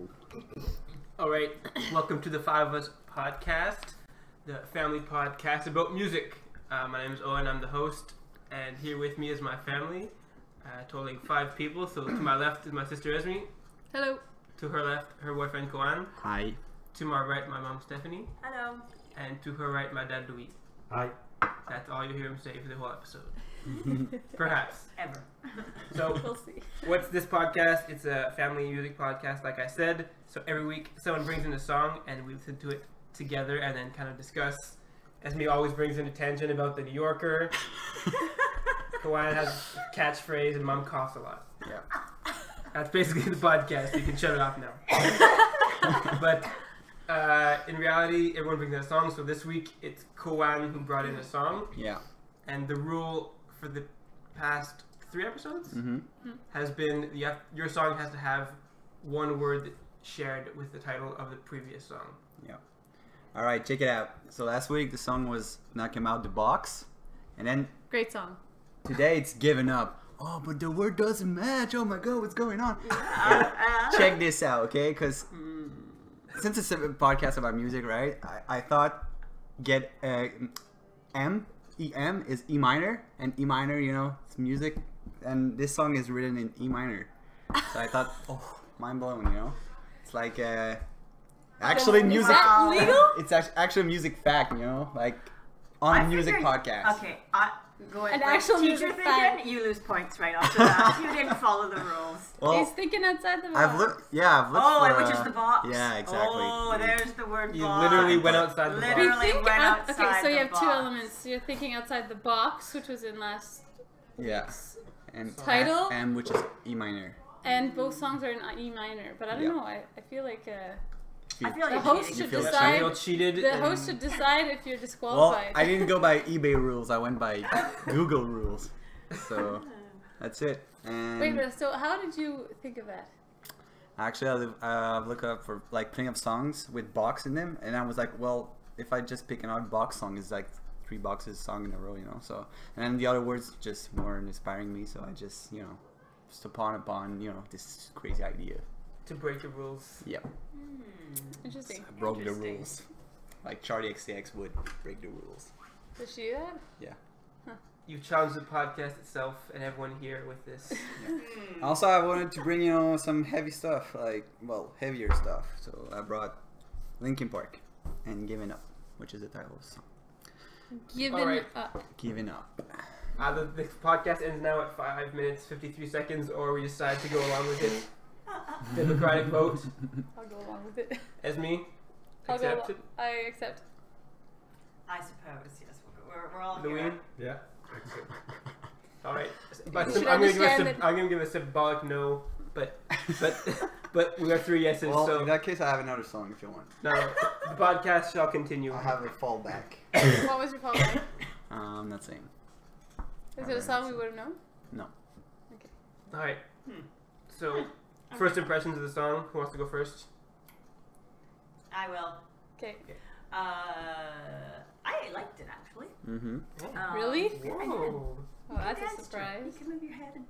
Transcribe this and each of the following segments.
go. All right, welcome to the Five of Us podcast, the family podcast about music. My name is Owen, I'm the host, and here with me is my family, totaling 5 people. So to my left is my sister Esme. Hello. To her left, her boyfriend Koan. Hi. To my right, my mom Stephanie. Hello. And to her right, my dad Louis. Hi. That's all you hear him say for the whole episode. Perhaps. Ever. So, We'll see. what's this podcast? It's a family music podcast, like I said. So every week, someone brings in a song, and we listen to it together, and then kind of discuss. Esme always brings in a tangent about the New Yorker. Kawan has a catchphrase, and Mom coughs a lot. Yeah. That's basically the podcast. You can shut it off now. But in reality, everyone brings in a song. So this week, it's Kawan who brought in a song. Yeah. And the rule for the past 3 episodes has been your song has to have one word shared with the title of the previous song. Yeah. All right, check it out. So last week the song was "Knock Him Out the Box," and then Great song. today it's "Given Up." Oh, but the word doesn't match. Oh my God, what's going on? Check this out, okay? Because since it's a podcast about music, right? I thought get EM is E minor, and E minor, you know, it's music, and this song is written in E minor. So I thought, oh, mind blown, you know? It's like actually music. Is that legal? It's actually music fact, you know, like on a music podcast. Okay, go An ahead. actual Teacher music thinking, fact. you lose points right off the bat. You didn't follow the rules. Well, He's thinking outside the box. I've looked for, Oh, which is the box? Yeah, exactly. Oh, there's the word You box. literally went outside the box. We Literally think went out- outside okay, so you the have box. 2 elements. You're thinking outside the box, which was in last Yeah, week's, and Title? M, which is E minor. and both songs are in E minor. But I don't Yeah. know. I feel like I feel like the you're host cheating. should feel that I decide. feel cheated. The and- host should decide if you're Well, disqualified. I didn't go by eBay rules. I went by Google rules. So that's it. And Wait, but so how did you think of that? actually, I've looked up for like plenty of songs with box in them, and I was like, well, if I just pick an odd box song, it's like 3 boxes song in a row, you know. So and then the other words just weren't inspiring me, so I just just upon this crazy idea. to break the rules. Yep, Interesting. I broke the Interesting. rules, like Charlie XCX would break the rules. Did she do that? Yeah. You challenged the podcast itself and everyone here with this. Also, I wanted to bring some heavy stuff, heavier stuff. So I brought Linkin Park and "Giving Up," which is the title of the song. Given Alright. up. Giving up. Either the podcast ends now at 5 minutes 53 seconds, or we decide to go along with it. Democratic vote. I'll go along with it. Esme, I'll go accepted. I accept. I suppose, yes. We're all Louis. here. Yeah. All right. You But should I'm understand that- gonna give a symbolic no. But we have 3 yeses. Well, so in that case, I have another song if you want. no, the podcast shall continue. I have a fallback. What was your fallback? I'm not saying. Is it a song we would have known? No. All right. So first impressions of the song. Who wants to go first? I will. Okay. I liked it actually. Mm-hmm. Really? Yeah, I did. Whoa. Oh, You that's can a dance to it. surprise. You can move your head and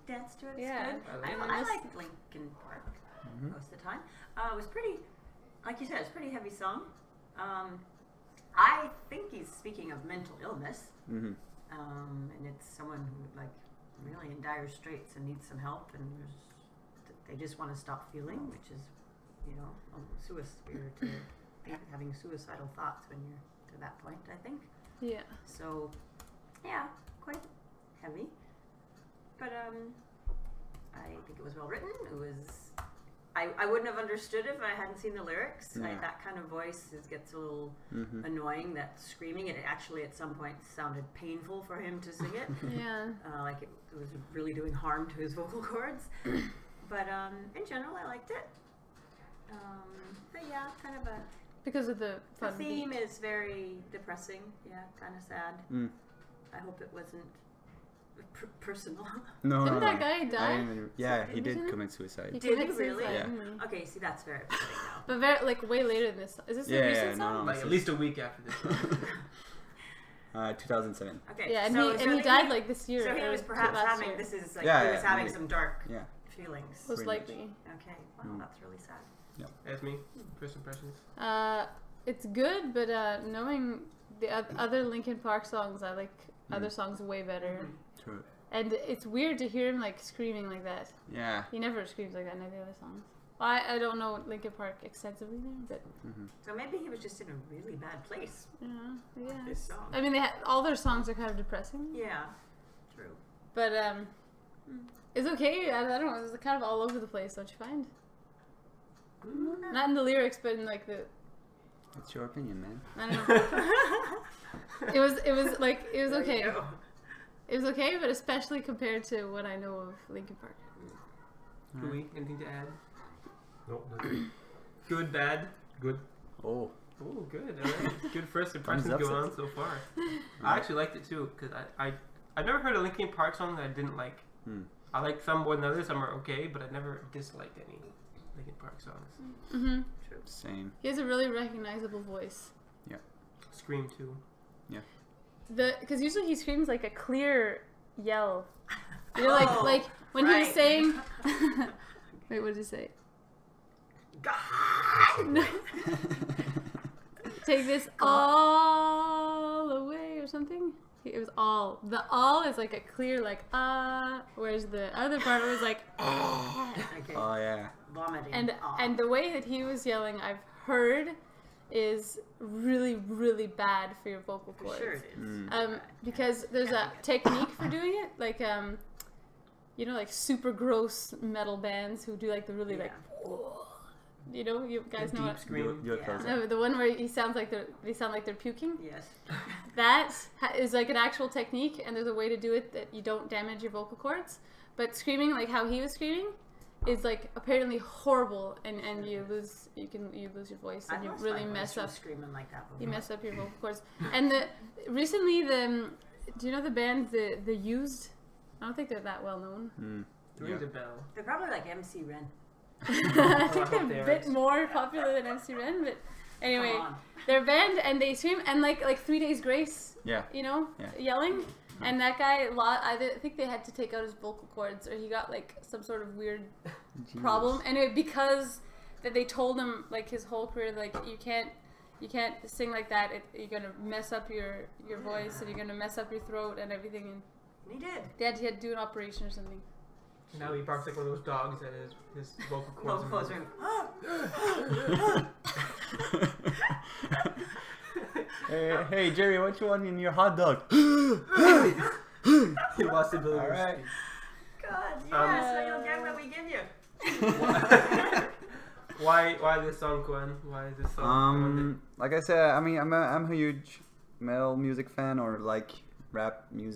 dance to it. It's Yeah. good. I I like liked Linkin Park Mm-hmm. most of the time. It was pretty, like you said, it's a pretty heavy song. I think he's speaking of mental illness, Mm-hmm. and it's someone who like really in dire straits and needs some help, and they just want to stop feeling, which is, having suicidal thoughts when you're to that point, I think. Yeah. So, yeah, quite heavy. But I think it was well written. It was. I wouldn't have understood it if I hadn't seen the lyrics. Yeah. That kind of voice gets a little Mm-hmm. annoying. That screaming. It actually at some point sounded painful for him to sing it. Yeah. Like it was really doing harm to his vocal cords. But in general, I liked it. But yeah, kind of a. Because of the The fun theme beat. is very depressing. Yeah, kind of sad. Mm. I hope it wasn't personal. No, Didn't no, that no. guy I die? didn't even- yeah, he did Didn't he? commit suicide. He Did he committed really? suicide. Yeah. Mhm. Okay, see, that's very upsetting now. But very way later than this. Is this Yeah, a yeah, recent no, song? no. Like at least a week after this. 2007. Okay, Yeah, and so, he died like this year. So he or was perhaps last having year. he was Yeah, having maybe. some dark Yeah. feelings. Most pretty much. likely. Okay, wow, Mm. that's really sad. Esme, first impressions. It's good, but knowing the other Linkin Park songs, I like other songs way better. True. And it's weird to hear him like screaming like that. Yeah. He never screams like that in any other songs. Well, I don't know Linkin Park extensively there, but So maybe he was just in a really bad place. yeah. This song. I mean, all their songs are kind of depressing. Yeah. True. But it's okay. I don't know. It's kind of all over the place, don't you find? Not in the lyrics, but in like the. It's your opinion, man. I don't know. it was okay. It was okay, but especially compared to what I know of Linkin Park. Louis, anything to add? Nope. Good, bad? Good. Oh. Oh, good. All right. Good first impressions Thumbs up, going on so far. I actually liked it too, because I've never heard a Linkin Park song that I didn't like. I like some more than others, some are okay, but I never disliked any Linkin Park songs. Mm-hmm. True. Same. He has a really recognizable voice. Scream too. Because usually he screams like a clear yell. You know, like when he was right. saying. Wait, what did he say? No. Take this all away or something. It was all. The all is like a clear like whereas the other part was like Okay. Oh yeah. Vomiting. and the way that he was yelling, I've heard, is really really bad for your vocal For cords. sure it is. Because there's a technique for doing it, like you know, like super gross metal bands who do like the really like, you know, you guys know Deep what? scream. You're Yeah. close. No, the one where he sounds like they sound like they're puking. Yes. That is like an actual technique, and there's a way to do it that you don't damage your vocal cords. But screaming like how he was screaming is like apparently horrible, and you lose your voice, and you really mess up. Screaming like that before. You mess up your vocal cords. And recently do you know the band the Used? I don't think they're that well known. Rings a bell. They're probably like MC Ren. I think hope they're a they bit are. more popular than MC Ren, but anyway, Come on. they're a band and they scream and like 3 Days Grace, Yeah. you know, Yeah. yelling. And that guy, I think they had to take out his vocal cords, or he got like some sort of weird problem. Anyway, because that they told him like his whole career, like you can't sing like that. You're gonna mess up your voice, and you're gonna mess up your throat and everything. And And he did. he had to do an operation or something. Now he barks like one of those dogs that his vocal cords Vocal are cords are Hey Jerry, what you want in your hot dog? He lost the ability. All right. God, yes, so you'll get what we give you. Why this song, Gwen? Why is this song? Like I said, I mean, I'm a huge metal music fan, or like rap metal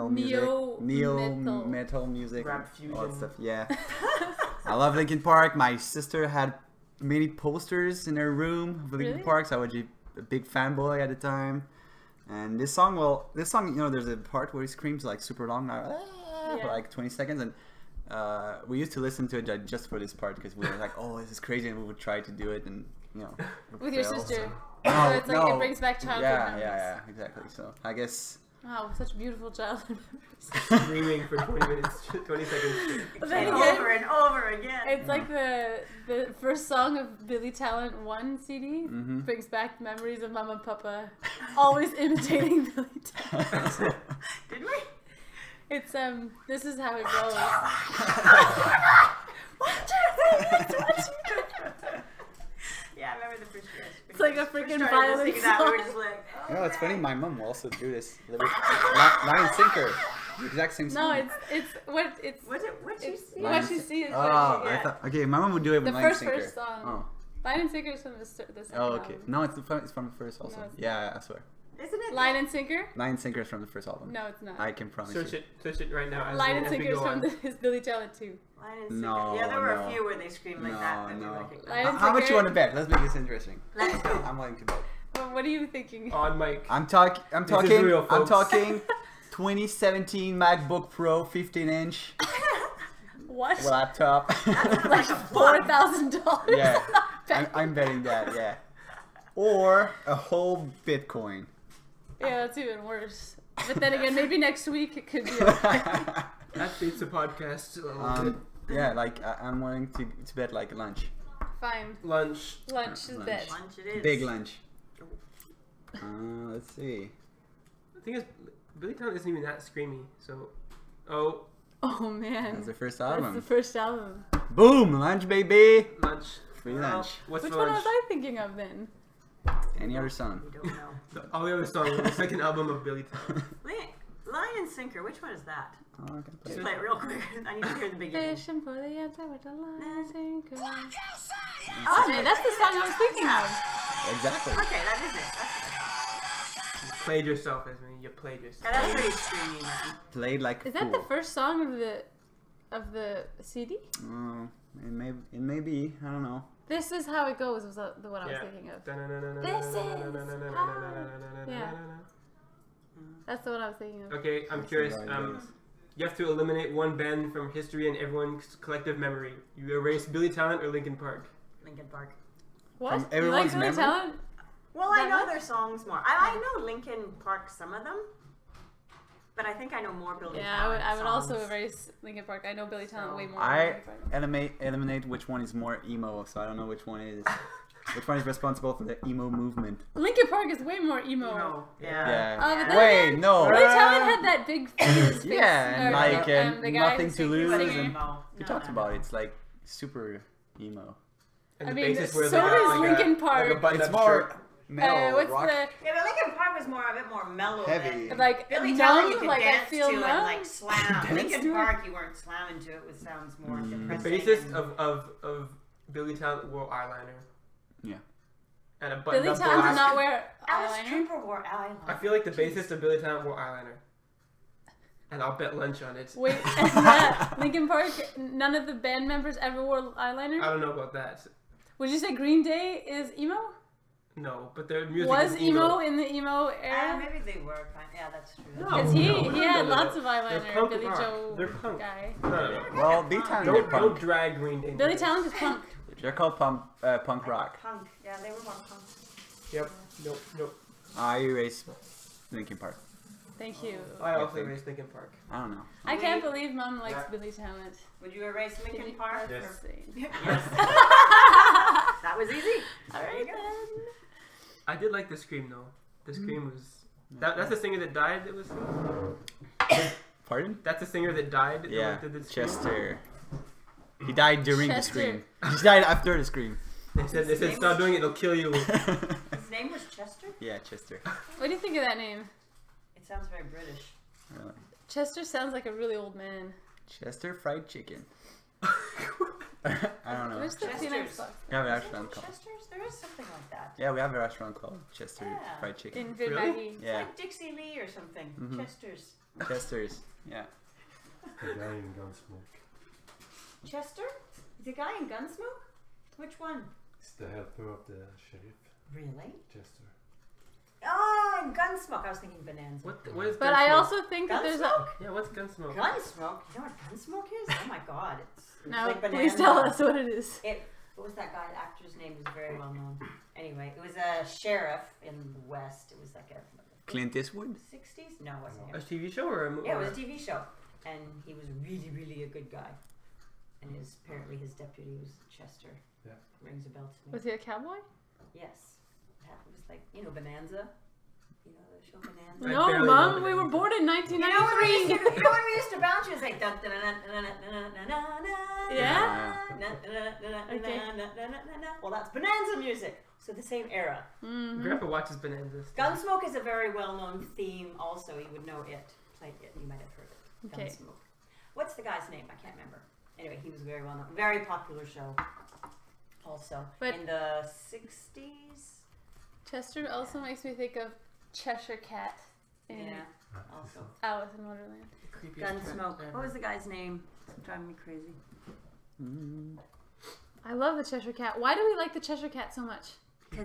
music, metal music, Rap all that fusion. stuff. Yeah. I love Linkin Park. My sister had many posters in her room of Linkin Really? Park, so I was a big fanboy at the time. And this song, you know, there's a part where he screams like super long, for like 20 seconds, and we used to listen to it just for this part because we were like, oh, this is crazy, and we would try to do it, and you know, With your fail, sister. so- So No, it's like no. it brings back childhood memories. Yeah, exactly. So I guess. Wow, such beautiful childhood Screaming for 20 minutes, 20 seconds straight. But then And again, over and over again. it's like the first song of Billy Talent 1 CD Mhm. brings back memories of Mama and Papa always imitating Billy Talent. Did we? It's this is how it goes. 1, 2, 3, 1, 2, 3. Yeah, I remember the first year. It's like a freaking violent that, we were song. just like, You know, it's funny. My mom will also do this. Line Sinker, the exact same No, song. it's what what you see? what you see is Oh, what you I get. thought. Okay, my mom would do it with The Line first Sinker. song. Oh. Line and Sinker is from the second Oh, okay. album. No, it's from the first also. No, it's Yeah, I swear. Isn't it? Line and Sinker? Line Sinker is from the first album. No, it's not. I can promise Search you. it right now. Line and as we Sinker is go from on. his Billy Talent 2. Line and Sinker. No, Yeah, there were no. a few where they screamed like that. That we No. recognized. Line and How much Sinker? you want to bet? Let's make this interesting. Let's go. I'm willing to bet. Well, what are you thinking? On mic. I'm talking. This is real, I'm folks. talking. 2017 MacBook Pro 15-inch What? laptop. Like $4,000? Yeah, I'm betting that. Yeah, or a whole Bitcoin. Yeah, that's even worse. But then again, maybe next week it could be. That beats the podcast a little bit. Yeah, like I'm willing to bet like lunch. Fine. Lunch. Lunch is Lunch. bed. Lunch it is. Big lunch. Let's see. The thing is, Billy Talent isn't even that screamy. So, oh, Oh man. That's the first That's album. the first album. Boom! Lunch, baby! lunch. Free Well, lunch. What's Which for one lunch? was I thinking of then? Any other song? We don't know. All the other songs on the second album of Billy Talent. Line and Sinker, which one is that? Oh, I can play Just it. play it real quick. I need to hear the beginning. Fishing for the answer with the line sinker. Oh, Okay, that's the song I was thinking of. Exactly. Okay, that is it. That's You played yourself, Esme. You played yourself. Yeah, that's pretty screamy, man. Played like a Is that fool. the first song of the CD? Oh, it may be. I don't know. This is how it goes was the one I was Yeah. thinking of. This is Yeah. That's the one I was thinking of. Okay, I'm That's curious. the right ways. You have to eliminate one band from history and everyone's collective memory. You erase Billy Talent or Linkin Park. Linkin Park. What? From You like everyone's Billy memory? Talent? Well, I That know much? their songs more. I know Linkin Park, some of them. But I think I know more Billy Yeah, Talent I would also songs. erase Linkin Park. I know Billy Talent So, way more. than I Linkin Park. eliminate which one is more emo, so I don't know which one is responsible for the emo movement. Linkin Park is way more emo. No. Yeah. But then Wait, again, no. Billy Talent had that big face. Yeah, and like the guy Nothing who's to singing- Lose. singing. And we talked about it. It's like super emo. And I the mean, basis where so they got does like Linkin a, Park. Like a button-up It's more shirt. metal What's rock. Yeah, but Linkin Park was a bit more mellow. Heavy. Than like Billy numb? Talent, you could Like I dance feel to numb? and like slam. Dance to Linkin it? Park, you weren't slamming to it. It sounds more Mm. The depressing. basis and- of Billy Talent wore eyeliner. Yeah. And a Billy button-up Talent did black. not wear Alice eyeliner. Cooper wore eyeliner. I feel like the bassist of Billy Talent wore eyeliner. And I'll bet lunch on it. Wait, and that Linkin Park, none of the band members ever wore eyeliner? I don't know about that. Would you say Green Day is emo? No, but their music Was is emo in the emo era? Maybe they were. Yeah, that's true. No. Because he had lots of eyeliner, They're punk Billy rock. Joe They're punk. guy. No. Well, B-Town Don't, did don't punk. drag Green Day. Billy Talent is punk. They're called punk rock. Punk. Yeah, they were more punk. Yep. Nope. I erase Linkin Park. Thank you. I also erased Linkin Park. I don't know. I can't believe Mom likes Billy Talent. Would you erase Linkin Did you- Park? Yes. Let's see. Yes. That was easy. There you go. I did like the Scream though. The Scream was... That's the singer that died that was... Pardon? That's the singer that died that Yeah, did the Scream? Chester. He died during the Chester. scream. He died after the scream. They said stop doing it, it'll kill you. His name was Chester? Yeah, Chester. What do you think of that name? It sounds very British. Really. Chester sounds like a really old man. Chester Fried Chicken. I don't know. Where's the Chester's. peanut sauce? We have a Is it restaurant called. Chester's? There is something like that. Yeah, we have a restaurant called Chester Yeah. Fried Chicken. In Vid Really? Maggie. It's Yeah, like Dixie Lee or something. Mhm. Chester's. Chester's. Yeah. The guy in Gunsmoke. Chester? The guy in Gunsmoke? Which one? It's the helper of the sheriff, Really? Chester. Oh, in Gunsmoke. I was thinking Bonanza. What is But I Gunsmoke? also think that there's a... Gunsmoke? Yeah, what's Gunsmoke? Gunsmoke? You know what Gunsmoke is? Oh my god. It's No, like please Bonanza. tell us what it is. What was that guy? The actor's name was very well known. Anyway, it was a sheriff in the West. It was like a Clint Eastwood. 60s? No, it wasn't A him. TV show or a movie? Yeah, it was a TV show, and he was really, really a good guy. And apparently his deputy was Chester. Yeah. Rings a bell to me. Was he a cowboy? Yes, that was like Bonanza. You know the show Bonanza. I No, barely Mom, know we were Bonanza. born in You know when we used 1993. to, when we used to bounce, it was like dun, dun, dun, dun, dun, dun, dun, dun, dun, Yeah? dun, dun, dun, dun, dun, Okay. dun, dun, dun, dun, dun. Well, that's Bonanza music. So the same era. Mhm. Grandpa watches Bonanza. still. Gunsmoke is a very well-known theme. Also, you would know it. Played it. You might have heard it. Okay. Gunsmoke. What's the guy's name? I can't remember. Anyway, he was very well-known. Very popular show. Also, But- in the 60s. Chester also makes me think of Cheshire Cat in Yeah. Also, Alice in Wonderland. Creepiest cat Gunsmoke. ever. What was the guy's name? It's driving me crazy. Mm. I love the Cheshire Cat. Why do we like the Cheshire Cat so much?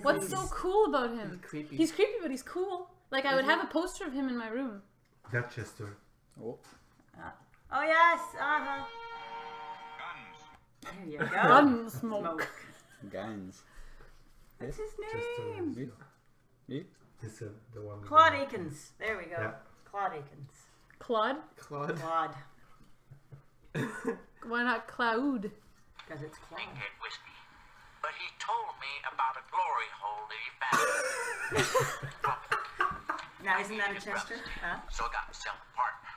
What's so he's- cool about He's him? creepy. He's creepy, but he's cool. Like, I would Isn't have a poster of him in my room. That Chester. Oh. Oh yes. Uh huh. There you go. Gunsmoke. Smoke. Guns. What's his Chester. name? This the one. with Claude the- Akins. There we go. Yeah. Claude Akins. Claude? Claude. Claude. Why not Cloud? Because it's Claude. Pink had whiskey, but told me about a glory hole that he found. Now, isn't that a Chester? Huh? So I got myself a partner.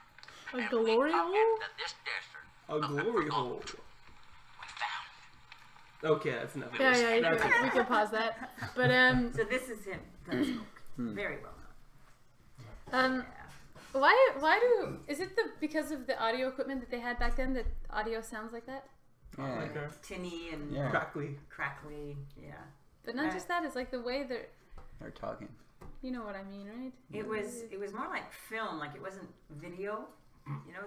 A And glory we come hole? into this desert. A glory hole. We found. Okay, that's enough. Yeah, yeah, That's it. we can pause that. But So this is him. Gunsmoke. Very well known. why do is it because of the audio equipment that they had back then that audio sounds like that? Yeah. Like a Tinny and Yeah. crackly. crackly. Yeah. But not just that, it's like the way They're talking. you know what I mean, right? It was more like film. Like it wasn't video. You know,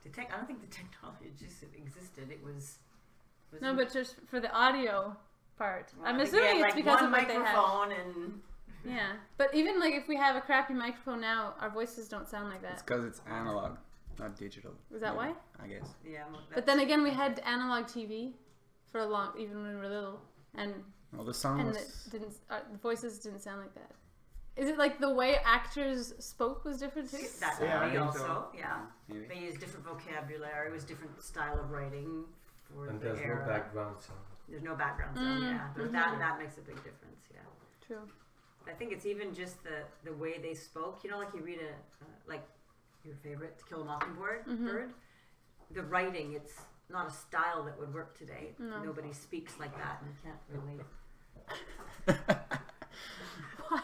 the tech. I don't think the technology just existed. It was. No, but just for the audio part. Well, I'm I think assuming they had, it's like, because one of what they had. microphone and. Yeah, but even like if we have a crappy microphone now, our voices don't sound like It's that. because it's analog, not digital. Is that why? I guess. Yeah. Well, But then again, we had analog TV for a long, even when we were little, and Well, the song and was. the voices didn't sound like that. Is it like the way actors spoke was different too? that Yeah, I maybe think also. so. Yeah. Maybe. They used different vocabulary. It was different style of writing for And the there's era. no background sound. There's no background sound. Yeah. But that makes a big difference. Yeah. True. I think it's even just the way they spoke. You know, like you read like your favorite To Kill a Mockingbird. Bird. The writing, it's not a style that would work today. No. Nobody speaks like that, and you can't really. Why?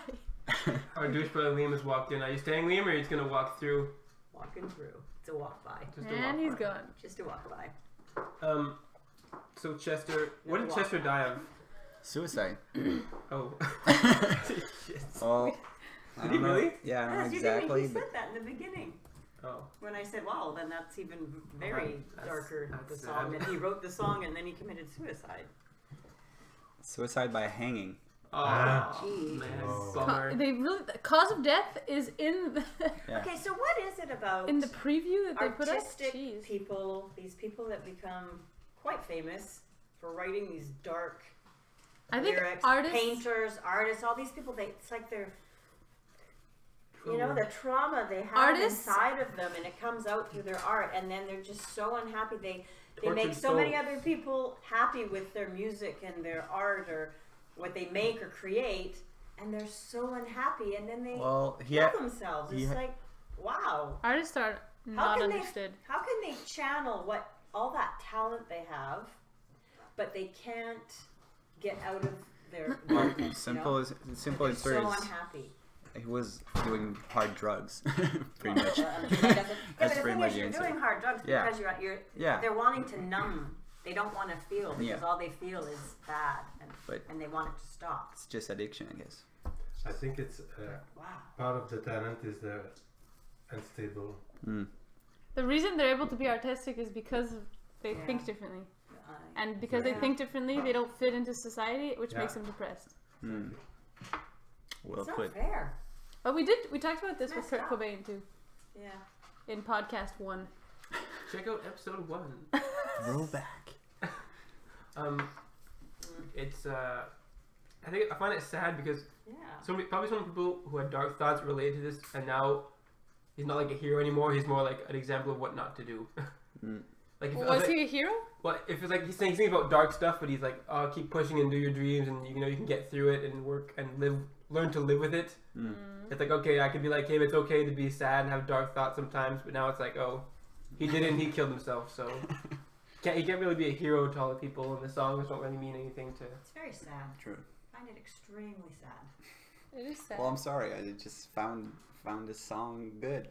Our douche brother Liam has walked in. Are you staying, Liam, or are you just gonna walk through? Walking through. It's a walk by. Just a And walk he's by? gone. Just a walk by. So Chester, what did walk Chester by. die of? Suicide. Oh. Shit. Oh. I Did he don't know. really? Yeah, I don't know Yes, exactly, you but said that in the beginning. Oh. When I said, wow, then that's even very That's- darker, that's the song. sad. That he wrote the song and then he committed suicide. suicide by hanging. Oh, Jeez. man. Oh. Bummer. They really the cause of death is in the Yeah. Okay, so what is it about in the preview that they put up. artistic Jeez. people, these people that become quite famous for writing these dark I think lyrics, artists. painters, artists, all these people, it's like they're, you know, the trauma they have Artists- inside of them, and it comes out through their art, and then they're just so unhappy. They make Tortured so many souls. other people happy with their music and their art or what they make or create, and they're so unhappy, and then they Well, kill themselves. he It's ha- like, wow. Artists are How not can understood. How can they channel all that talent they have, but they can't get out of their darkness, simple you know? as simple They're answer so is unhappy. he was doing hard drugs, pretty much. I'm sure that doesn't- yeah, That's but the pretty thing much is, the you're answer. doing hard drugs Yeah. because you're Yeah. they're wanting to numb. They don't want to feel because Yeah. all they feel is bad, But- and they want it to stop. It's just addiction, I guess. I think it's Wow. part of the talent is the unstable. The reason they're able to be artistic is because they Yeah. think differently, I- and because Yeah. they think differently, they don't fit into society, which Yeah. makes them depressed. Well it's not put. fair. But we talked about this with Messed Kurt up. Cobain too Yeah. in podcast 1. Check out episode 1. Throwback. It's I find it sad because Yeah. probably some people who had dark thoughts relate to this, and now he's not like a hero anymore. He's more like an example of what not to do. Like if, Was he a hero? well, if it's like he's thinking about dark stuff, but he's like, oh, keep pushing and do your dreams, and you know you can get through it and work and learn to live with it. It's like, okay, I could be like him. It's okay to be sad and have dark thoughts sometimes, but now it's like, oh, he did it and he killed himself, so he can't really be a hero to all the people, and the songs don't really mean anything to. It's very sad. True. I find it extremely sad. It is sad. Well, I'm sorry. I just found this song good.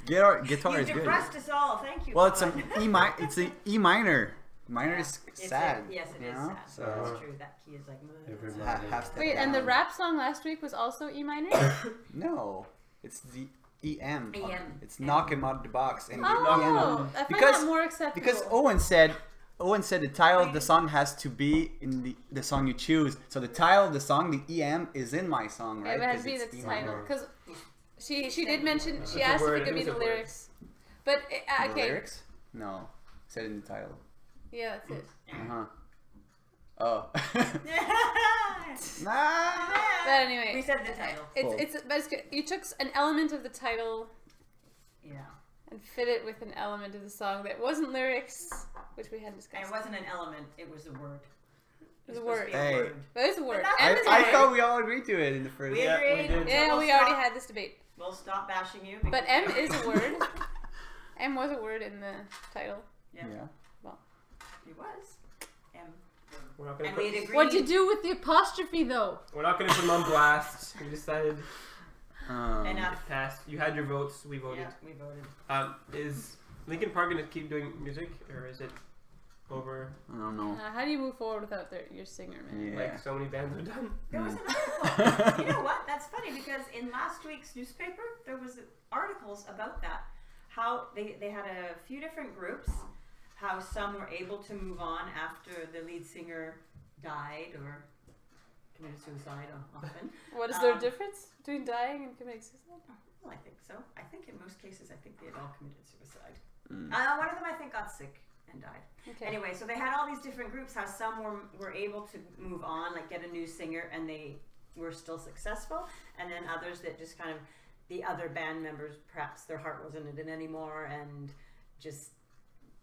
Guitar You is good. depressed us all. Thank you. Well, it's Colin. an E minor. It's an E minor. Minor Yeah. is It's sad. yes, it you is know? sad. So That's true. That key is like. Every "Ugh." morning. half step Wait, and the down. rap song last week was also E minor? No, it's the EM. EM. It's knock him out of the box and the Oh, EM. I find Because- that more acceptable. Because Owen said the title of the song has to be in the song you choose. So the title of the song, the EM, is in my song, Yeah, right? it has 'Cause to be it's the E title. minor. Because she did mention, she a asked if word, it could be it's the a word. lyrics. But, The okay. lyrics? No, said in the title. Yeah, that's it. Uh-huh. Oh. Yeah. But anyway. We said the title. Cool. It's basically, you took an element of the title Yeah. and fit it with an element of the song that wasn't lyrics, which we had And discussed. it wasn't an element. It was a word. It's a supposed to word. be a Hey. word. But it's a word. that's M I, is a I word. thought we all agreed to it in the first. We Yeah, we agreed. did. Yeah, We'll we already stop- had this debate. We'll stop bashing you. But because- M is a word. M was a word in the title. Yeah, Yeah. it was. We're not gonna And put, we'd agreed. What'd you do with the apostrophe though? we're not gonna put them on blast. We decided Enough. it passed. You had your votes. We voted. Yeah, we voted. Is Linkin Park gonna keep doing music, or is it over? I don't know. How do you move forward without your singer, man? Yeah. Like so many bands have done. There was an article. You know what? That's funny because in last week's newspaper there was articles about that. How they had a few different groups. How some were able to move on after the lead singer died or committed suicide often. What is there a difference between dying and committing suicide? Well, I think so. I think in most cases, I think they had all committed suicide. Mm. One of them, I think, got sick and died. Okay. Anyway, so they had all these different groups. How some were able to move on, like get a new singer, and they were still successful, and then others that just kind of the other band members, perhaps their heart wasn't in it anymore, and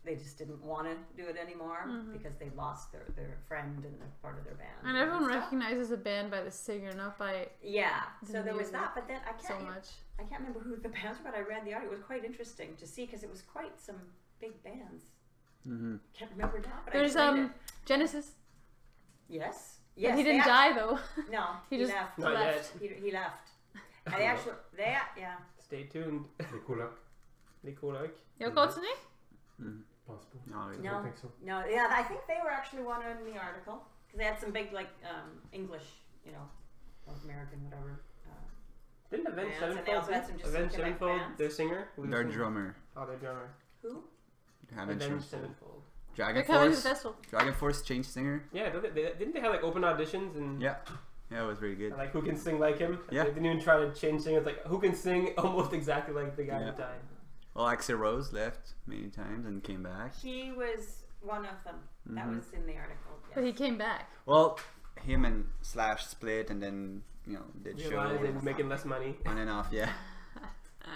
they just didn't want to do it anymore because they lost their friend and the part of their band. And everyone stuff. recognizes a band by the singer, not by Yeah, the so there was music that, but then I so can't. much. I can't remember who the bands were, but I read the article. It was quite interesting to see because it was quite some big bands. Mm-hmm. Can't remember now, but There's I just read it. Genesis. Yes. But Yes. he didn't they die though. No, He he just left. Not left. yet. He left. And they actually, yeah. Stay tuned. Nicola. Nikolaj. Jag har gått Possible. No, I No. don't think so. No, yeah, I think they were actually one in the article because they had some big English, North American, whatever. Didn't Avenged bands, and they also had some just Avenged some Quebec Sevenfold, bands. their singer? Who was their the singer? drummer. Oh, their drummer. Who? Haven't Avenged changed. Sevenfold. They're Dragon coming to the Force. festival. Dragon Force changed singer. Yeah, didn't they have like open auditions and Yeah. Yeah, it was very good. like who can sing like him? Yeah. They didn't even try to change singers. Like who can sing almost exactly like the guy Yeah. who died. Well, Axl Rose left many times and came back. He was one of them. That Mhm. was in the article. Yes. But he came back. Well, him and Slash split and then, did Realized they shows were making less money. on and off, yeah.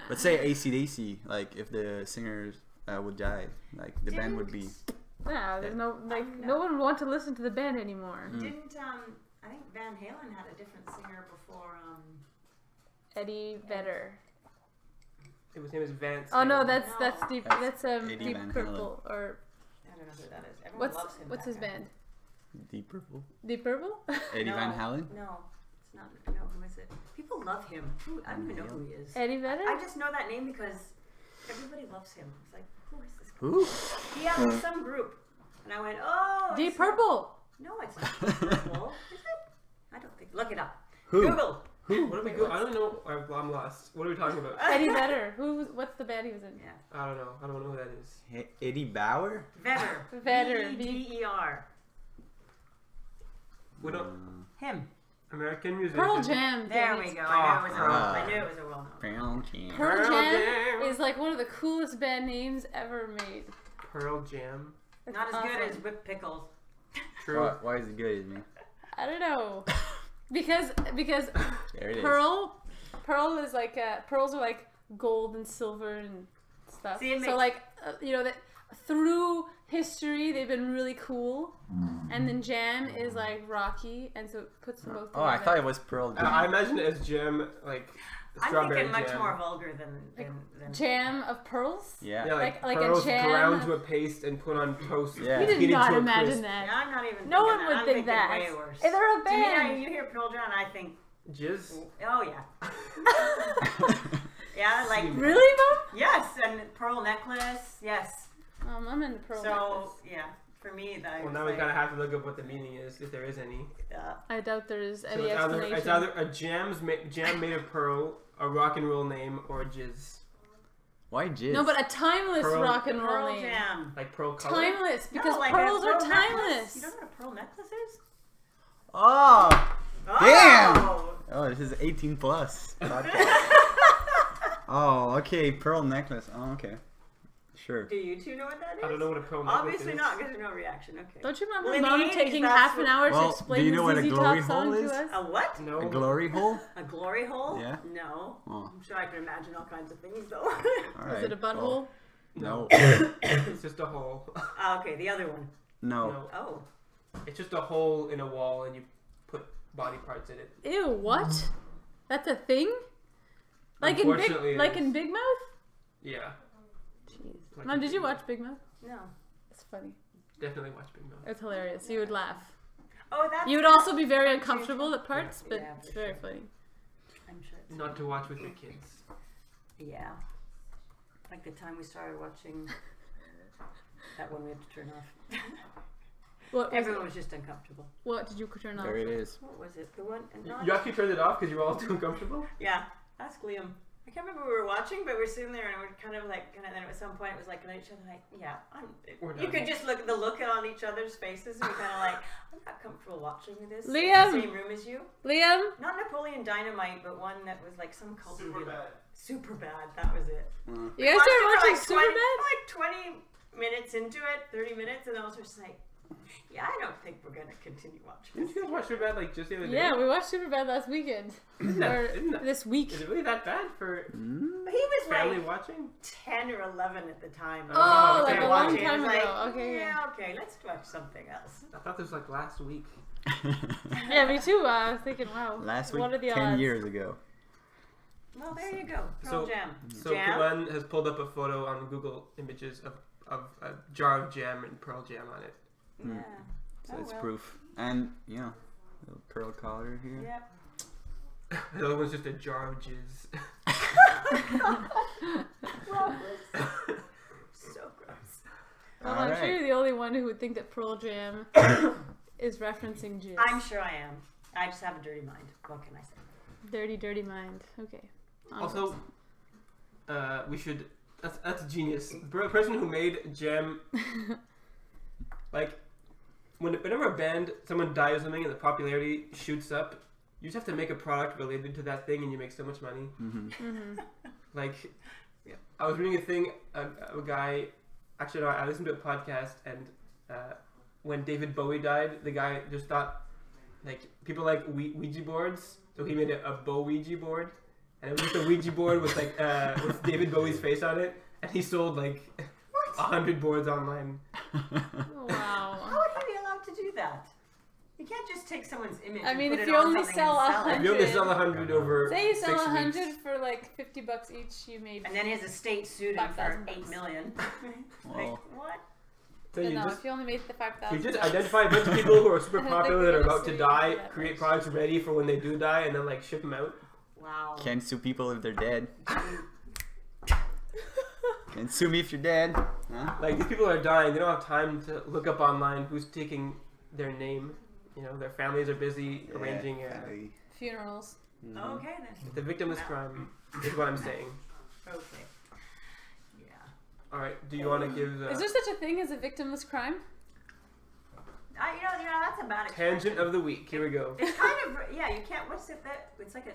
But say AC/DC, like if the singer would die, like the band would be. Yeah, there's no No. no one would want to listen to the band anymore. Mm. Didn't I think Van Halen had a different singer before Eddie Vedder. It was him as Vance. Oh no, Halen. that's No. deep. That's That's Eddie Deep Van Purple or I don't know who that is. Everyone loves him. what's that his guy. band? Deep Purple. Deep Purple. Eddie No, Van Halen. No, it's not. No, who is it? People love him. I don't even know who he is. Eddie Vedder. I just know that name because everybody loves him. It's like, who is this guy? Who? He has some group, and I went, oh. Deep it's Purple. No, it's not Deep Purple. Is it? I don't think. Look it up. Who? Google. What are we go? I don't know. I'm lost. What are we talking about? Eddie Vedder. What's the band he was in? Yeah. I don't know. I don't know who that is. Eddie Bauer. Vedder. Vedder. V-E-D-E-R. We don't. Him. American musician. Pearl Jam. There damn we it. go. I knew it was a Ah. I knew it was a well-known. Pearl Jam. Pearl Pearl Jam Jam. is like one of the coolest band names ever made. Pearl Jam. That's Not as good awesome. as whipped pickles. True. Why is it good, man? I don't know. Because There it is. pearl is like pearls are like gold and silver and stuff. See, it So makes- like that through history they've been really cool, and then jam is like rocky, and so it puts them both Oh, I together. thought it was Pearl Jam. I imagine it as jam, like I'm strawberry thinking much jam. more vulgar than Jam of pearls. Yeah. Yeah, like, like a pearls jam. ground to a paste and put on toast. Yeah. You did heated not to a imagine crisp. that. Yeah, I'm not even. No thinking one that. would I'm think thinking that. Way worse. If they're a To me, band. you hear Pearl Jam, I think, Jizz. oh yeah, yeah, like Really, Mom? yes, and pearl necklace, yes. I'm into pearl So necklace. yeah, for me that. Well, was now we like, kind of have to look up what the meaning is, if there is any. I doubt there is So any it's explanation. either a jam made of pearl, a rock and roll name, or a jizz. Why jizz? No, but a timeless Pearl- rock and roll Pearl name. Jam. Like pearl color. Timeless, because no, like pearls a are pearl necklace. timeless. You don't know what a pearl necklace is? Oh! Oh! Oh, this is 18 plus. podcast. Oh, okay. Pearl necklace. Oh, okay. Sure. Do you two know what that is? I don't know what a pearl necklace Obviously is. not, because there's no reaction. Okay. Don't you Well, remember in the Mom 80s, taking that's half an what- hour Well, to explain do you the know what a ZZ glory Top song hole to is? us? A what? No. A glory hole? A glory hole? Yeah. No. Oh. I'm sure I can imagine all kinds of things though. All right. Is it a butthole? No. It's just a hole. Okay, the other one. No. No. Oh. It's just a hole in a wall, and you put body parts in it. Ew, what? That's a thing? Like in Unfortunately, Big Mouth? Yeah. Jeez. Like Mom, in did you Big watch Big Mouth? No. It's funny. Definitely watch Big Mouth. It's hilarious. You would laugh. Oh, that's. You would also be very uncomfortable at parts, but Yeah, it's for very sure. funny. I'm sure. It's Not to watch with your kids. Yeah. Like the time we started watching that one we had to turn off. What was Everyone it? was just uncomfortable. What did you turn off? There it is. What was it? The one? Not, You actually turned it off because you were all too uncomfortable? yeah. Ask Liam. I can't remember what we were watching, but we're sitting there and we're kind of like, and then at some point it was like, at each other, like, yeah, We're you done. could just look at the look on each other's faces and you're kind of like, I'm not comfortable watching this. Liam! In the same room as you. Liam? Not Napoleon Dynamite, but one that was like some cult movie. bad. Super bad. That was it. You guys started watching Superbad? Like 20 minutes into it, 30 minutes, and I was just like, yeah, I don't think we're gonna continue watching Didn't this. you guys watch Superbad like just the other day? Yeah, we watched Superbad last weekend. Isn't that, Or isn't that, this week. is it really that bad for He was family like watching? 10 or 11 at the time. Oh, like We a were long watching, time it was ago. like, Okay, yeah, okay, let's watch something else. I thought this was like last week. Yeah, me too. I was thinking, wow. Last what week, are the 10 odds? years ago. Well, there you go. So- Pearl Jam. So Jam? Kawan has pulled up a photo on Google Images of a jar of jam and Pearl Jam on it. Yeah. So Oh, it's well. proof. And, you know, little pearl collar here. Yep. The other one's just a jar of jizz. So gross. Well, I'm sure Alright. you're the only one who would think that Pearl Jam is referencing jizz. I'm sure I am. I just have a dirty mind. What can I say? Dirty, dirty mind. Okay. Also, we should. That's genius. The person who made jam, like, whenever a band, someone dies or something, and the popularity shoots up, you just have to make a product related to that thing, and you make so much money. Mhm. Like, I was reading a thing. A guy, actually, no, I listened to a podcast, and when David Bowie died, the guy just thought, like, people like Ouija boards, so he made a Ouija board. And it was just a Ouija board with like with David Bowie's face on it, and he sold like 100 boards online. Wow. How would he be allowed to do that? You can't just take someone's image. I and mean, put if it you on only something sell and sell it. If you only 100, sell 100 over say you sell 6 100 weeks, for like $50 each, you made. And then his estate sued him for $5,000. $8 million. Well, Like what? so you no, just if you only made the $5,000. you just identify a bunch of people who are super I don't think popular we're that are gonna about to sue you die, for that create much. products ready for when they do die, and then like ship them out. Wow. can't sue people if they're dead. Can't sue me if you're dead. Huh? Like these people are dying, they don't have time to look up online who's taking their name. You know, their families are busy arranging. family. Funerals. Mhm. Okay then. The victimless crime is what I'm saying. Okay. Yeah. All right, do you want to give Is the there such a thing as a victimless crime? You know that's a bad tangent expression. of the week? Here we go. It's kind of yeah. You can't. What's it that? It's like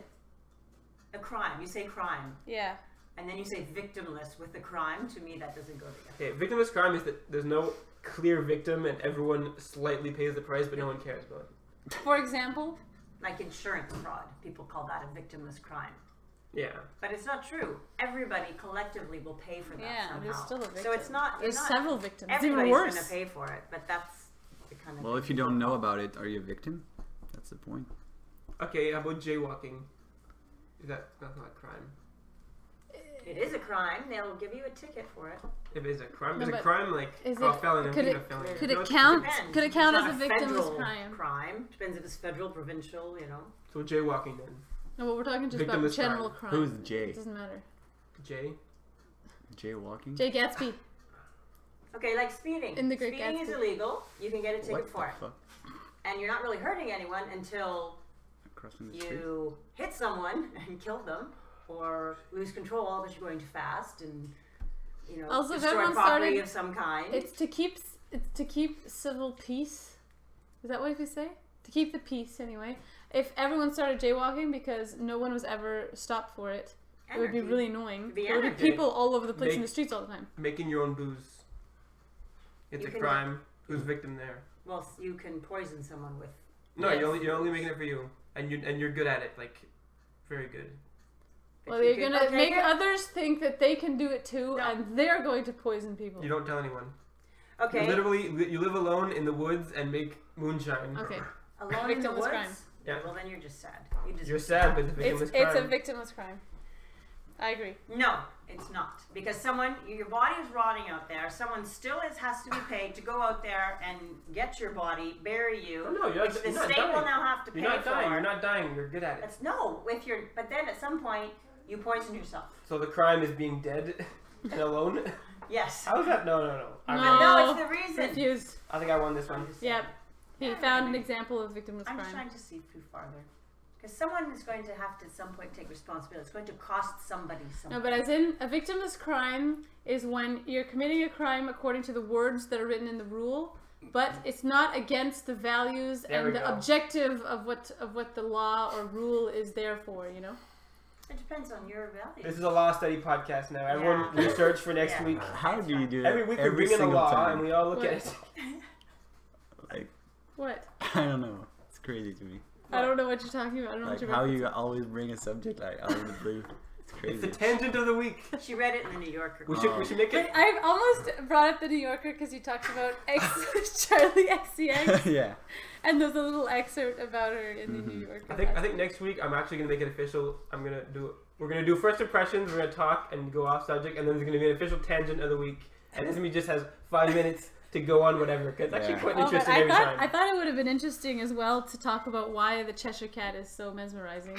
a crime. You say crime, Yeah. and then you say victimless with the crime. To me, that doesn't go together. Okay, victimless crime is that there's no clear victim and everyone slightly pays the price, but no one cares about it. For example, Like insurance fraud, people call that a victimless crime. Yeah. But it's not true. Everybody collectively will pay for that yeah, somehow. there's still a victim. So it's not. There's It's not several victims. It's even everybody's worse. going to pay for it, but that's the kind of. Well, if you don't know about it, are you a victim? That's the point. Okay, how about jaywalking? That's not a crime. It is a crime. They'll give you a ticket for it. If it's a crime, No, is a but crime like is a it- felony? could I'm it- thinking of felony. could No, it it's- count? Depends. Could it count It's as not a victimless federal crime? Depends if it's federal, provincial. You know. So jaywalking then. No, but we're talking just about Victimless general crime. crime. Who's It Jay? doesn't matter. Jay. Jaywalking? Jay Gatsby. Okay, like speeding. In the Great Speeding is Gatsby. illegal. You can get a ticket What for the it, fuck? and you're not really hurting anyone until Crossing the street? you hit someone and kill them, or lose control because you're going too fast, and you know Also, if destroy everyone property started- of some kind. It's to keep civil peace. Is that what we say? To keep the peace, anyway. If everyone started jaywalking because no one was ever stopped for it, it would be Anarchy. really annoying. It'd be There would be anarchy. people all over the place in Make- the streets all the time. Making your own booze. It's You a can- crime. Who's victim there? Well, you can poison someone with. No, Yes. you're only making it for you, and you're good at it, like very good. Well, you you're can- gonna okay, make here- others think that they can do it too, No. and they're going to poison people. You don't tell anyone. Okay. You live alone in the woods and make moonshine. Okay. Alone in the Victimless woods? crime. Yeah. Well, then you're just sad. You're sad, but it's a victimless crime. It's a victimless crime. I agree. No, it's not. Because your body is rotting out there. Someone still has to be paid to go out there and get your body, bury you. Oh, no, you're which not, the you're not state dying. will now have to pay You're not for. dying. You're not dying. You're good at it. But then at some point, you poison yourself. So the crime is being dead and alone? Yes. How is that? No. But no, it's the reason. Confused. I think I won this one. Yep. He found an example of victimless I'm crime. trying to see through farther. Because someone is going to have to at some point take responsibility. It's going to cost somebody something. No, but as in, a victimless crime is when you're committing a crime according to the words that are written in the rule, but it's not against the values and the objective of what the law or rule is there for, you know? It depends on your values. This is a law study podcast now. Everyone research for next week. How do you do that? Every week we bring in a law time? and we all look at it. Like, What? I don't know. It's crazy to me. I don't know what you're talking about. I don't know Like what you're how you always bring a subject like out of the blue. It's crazy. It's the tangent of the week. She read it in the New Yorker. We should make it. But I almost brought up the New Yorker because you talked about Charlie XCX, Yeah. and there's a little excerpt about her in the New Yorker. I think next week I'm actually gonna make it official. We're gonna do first impressions. We're gonna talk and go off subject, and then there's gonna be an official tangent of the week. And Ismi just has 5 minutes to go on whatever. Cause it's actually quite interesting every time. I thought it would have been interesting as well to talk about why the Cheshire Cat is so mesmerizing.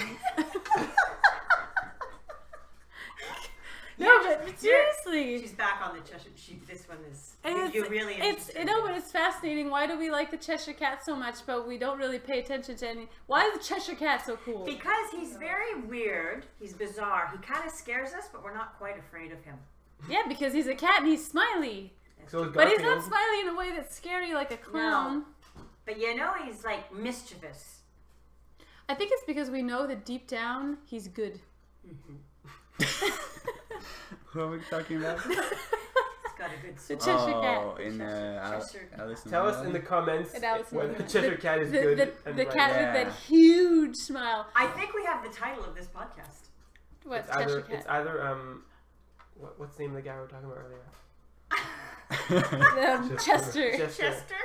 No, but seriously. She's back on the Cheshire. This one is. And You really it's but it's fascinating. Why do we like the Cheshire Cat so much, but we don't really pay attention to any? Why is the Cheshire Cat so cool? Because he's very weird. He's bizarre. He kind of scares us, but we're not quite afraid of him. Yeah, because he's a cat and he's smiley. So is But he's Garfield. not smiley in a way that's scary like a clown. But you know he's like mischievous. I think it's because we know that deep down he's good. What are we talking about? He's got a good The soul. Cheshire Cat. Oh, in Cheshire. Alice in Tell us in Wonderland? the comments And Alice in whether the Wonderland. Cheshire Cat is The, good. the, and the right. cat Yeah. with that huge smile. I think we have the title of this podcast. What's It's Cheshire either, Cat? it's either what's the name of the guy we were talking about earlier? Chester. Chester?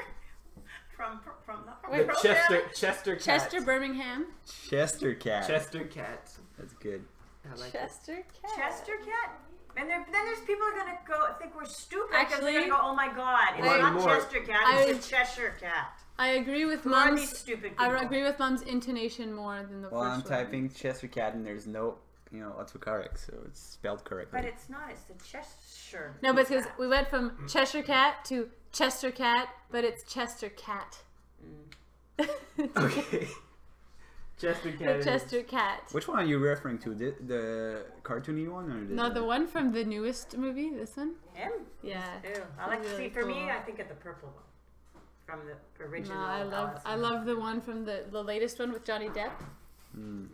From the Wait, The program? Chester Cat. Chester Birmingham. Chester Cat. Chester Cat. That's good. I like it. Chester Cat. Chester Cat? And then there's people who are going to go think we're stupid because Actually, they're going to go, oh my god, it's I- not more. Chester Cat, it's a Cheshire Cat. I agree with Who are these Mum's. stupid I people? agree with Mum's intonation more than the Well, I'm first one. typing Chester Cat and there's no, autocorrect, so it's spelled correctly. But it's not, it's the Cheshire. No, but because we went from Cheshire Cat to Chester Cat, but it's Chester Cat. Okay. Chester Cat. The is- Chester Cat. Which one are you referring to? The cartoony one or the? No, the one from the newest movie. This one. Him? Yeah. Ew. I like to Really see, for me, cool. I think of the purple one. From the original. No, I love the one from the latest one with Johnny Depp. Hmm.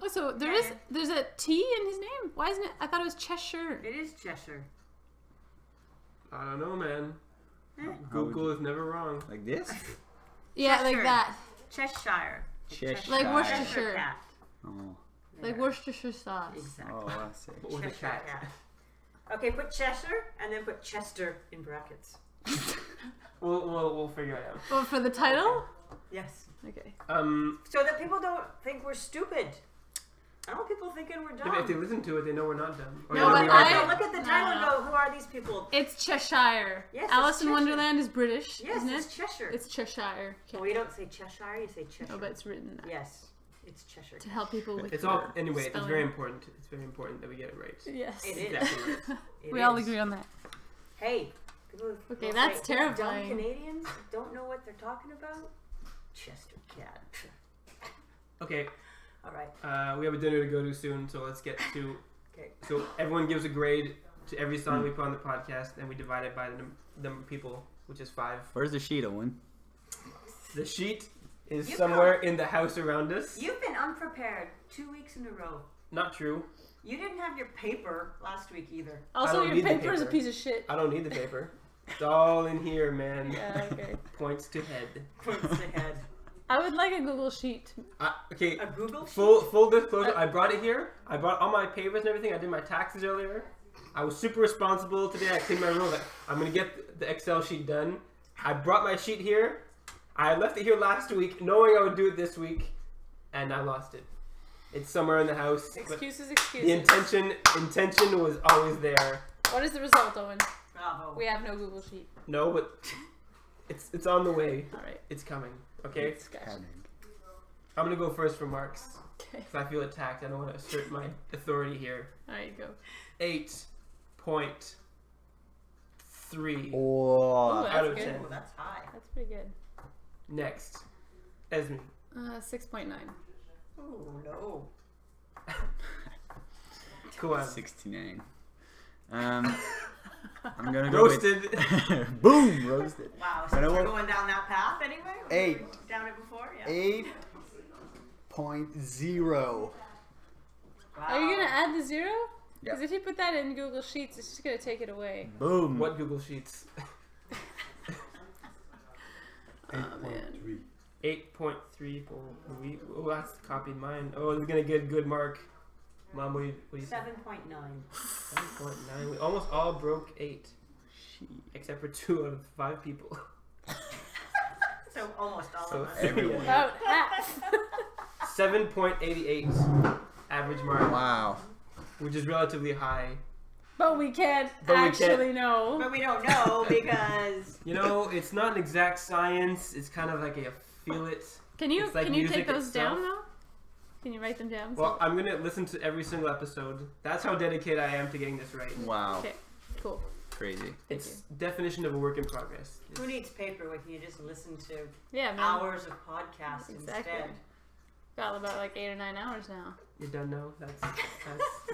Oh, so there's a T in his name. Why isn't it? I thought it was Cheshire. It is Cheshire. I don't know, man. Eh. Google is never wrong. Like this? Yeah, Cheshire. like that. Cheshire. Cheshire. Like Cheshire Worcestershire. Cat. Oh. Like There. Worcestershire sauce. Exactly. Oh, I see. But with a Cheshire cat. Cat. Okay, put Cheshire and then put Chester in brackets. We'll figure it out. Oh, for the title? Yes. Okay. So that people don't think we're stupid. I don't want people thinking we're dumb. If they listen to it, they know we're not dumb. Or No, they know but we are I- dumb. look at the title and go, who are these people? It's Cheshire. Yes, it's Alice in Cheshire. Wonderland is British, Yes, isn't it's it? Cheshire. It's Cheshire. Well, you don't say Cheshire, you say Cheshire. Oh, but it's written that. Yes, it's Cheshire. To help people with It's all their anyway. It's spelling. very important. It's very important that we get it right. Yes. It is. Exactly right. It We all is. agree on that. Hey, people who Okay, will that's say, terrifying. Dumb Canadians don't know what they're talking about. Chester Cat. Okay, All right. we have a dinner to go to soon, so let's get to. Okay. So everyone gives a grade to every song we put on the podcast, and we divide it by the number of people, which is 5. Where's the sheet, Owen? The sheet is You somewhere in the house around us. You've been unprepared 2 weeks in a row. Not true. You didn't have your paper last week either. Also, don't your need the paper is a paper. piece of shit. I don't need the paper. It's all in here, man. Yeah, okay. Points to head. Points ahead. I would like a Google Sheet. Okay. A Google sheet? Full disclosure. I brought it here. I brought all my papers and everything. I did my taxes earlier. I was super responsible today. I cleaned my room. Like, I'm gonna get the Excel sheet done. I brought my sheet here. I left it here last week, knowing I would do it this week, and I lost it. It's somewhere in the house. Excuses. The intention was always there. What is the result, Owen? Bravo. We have no Google sheet. No, but it's on the way. All right. It's coming. Okay. Having. I'm gonna go first for marks Okay. because I feel attacked. I don't want to assert my authority here. All right, go. 8.3 Ooh, Oh. that's out of good. 10. Ooh, that's high. That's pretty good. Next, Esme. 6.9. Ooh, no. Go on. 69. I'm gonna go Roasted. with boom, roasted. Wow, so And I we're won't- going down that path anyway? Were 8. we down it before? Yeah. 8.0. Wow. Are you gonna add the 0? Yeah. Because if you put that in Google Sheets, it's just gonna take it away. Boom. What Google Sheets? 8.3. 8.3. Oh, that's copied mine. Oh, it's gonna get a good mark. Mom, what do you say? 7.9. 7.9. We almost all broke 8, except for 2 out of 5 people. So almost all So of us. everyone. About half. 7.88 average mark, Wow. which is relatively high. But we can't But we can't- actually know. But we don't know because You know, it's not an exact science. It's kind of like a feel it. Can you It's like can you music take those itself. down though? Can you write them down? Well, I'm gonna listen to every single episode. That's how dedicated I am to getting this right. Wow. Okay. Cool. Crazy. Thank It's definition of a work in progress. who needs paper when you just listen to you. Yeah, man. hours of podcasts Exactly. instead? Got about like 8 or 9 hours now. You're done now.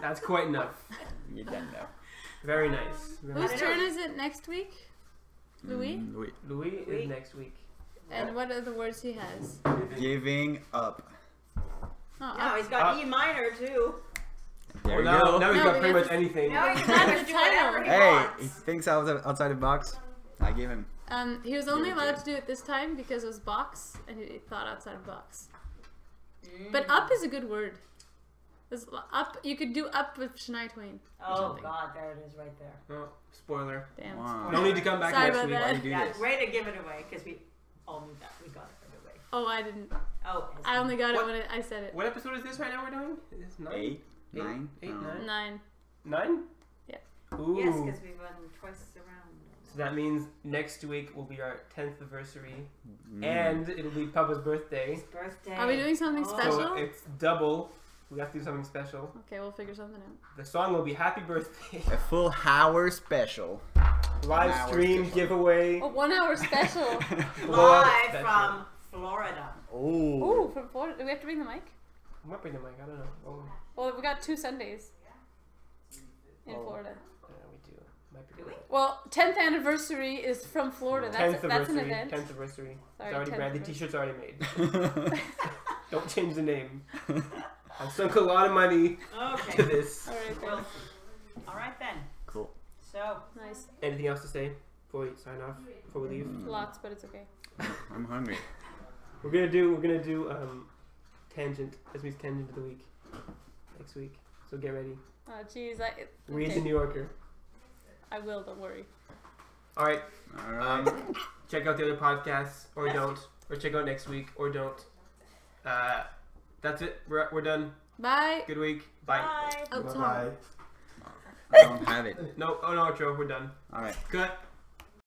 That's quite enough. You're done now. Very nice. Very Whose nice. turn is it next week? Louis? Louis. Louis Louis. is next week. And what are the words he has? Giving up. Oh, No, he's got E minor too. There Well, you go. now he's No, got we pretty have much to- anything. No, he can That's pretty much the do whatever he title. Hey, wants. he thinks I was outside the box. I gave him. he was only Yeah, we allowed did. to do it this time because it was box, and he thought outside of box. Mm. But up is a good word. Up, you could do up with Shania Twain. Oh something. God, there it is right there. Oh, spoiler. Damn. Wow. No need to come back Sorry next about week. that. Why you do Yeah, this? way to give it away because we all knew that. We got it right away. Oh, I didn't. Oh, I only got What? it when I said it. What episode is this right now we're doing? It's 9? 8, 9. Eight, Oh. 9? 9. 9? Yeah. Ooh. yes, because we won twice around. So that means next week will be our 10th anniversary, Mm. and it'll be Papa's birthday. His birthday. Are we doing something Oh. special? So it's double. We have to do something special. Okay, we'll figure something out. The song will be Happy Birthday. A full hour special. Live hour stream special. giveaway. A 1 hour special. blowout Live special. from Florida. Oh. Ooh, from Florida. Do we have to bring the mic? I might bring the mic. I don't know. Oh, Well, we got 2 Sundays in Oh. Florida. yeah, we do. Might be Do we? good. Well, 10th anniversary is from Florida. That's 10th that's an anniversary. event. 10th anniversary. Sorry, It's already 10th branded. anniversary. T-shirt's already made. Don't change the name. I've sunk a lot of money to Okay. this. All right, Well, then. all right then. Cool. So, Nice. Anything else to say before we sign off? Before we leave? Lots, but it's okay. I'm hungry. We're gonna do tangent. Esme's tangent of the week next week. So get ready. Oh, jeez. Read the Okay. New Yorker. I will. Don't worry. All right. All right. Check out the other podcasts or don't, or check out next week or don't. That's it. We're done. Bye. Good week. Bye. bye. Oh, Bye sorry. bye. I don't have it. No. Oh no, outro. We're done. All right. Cut.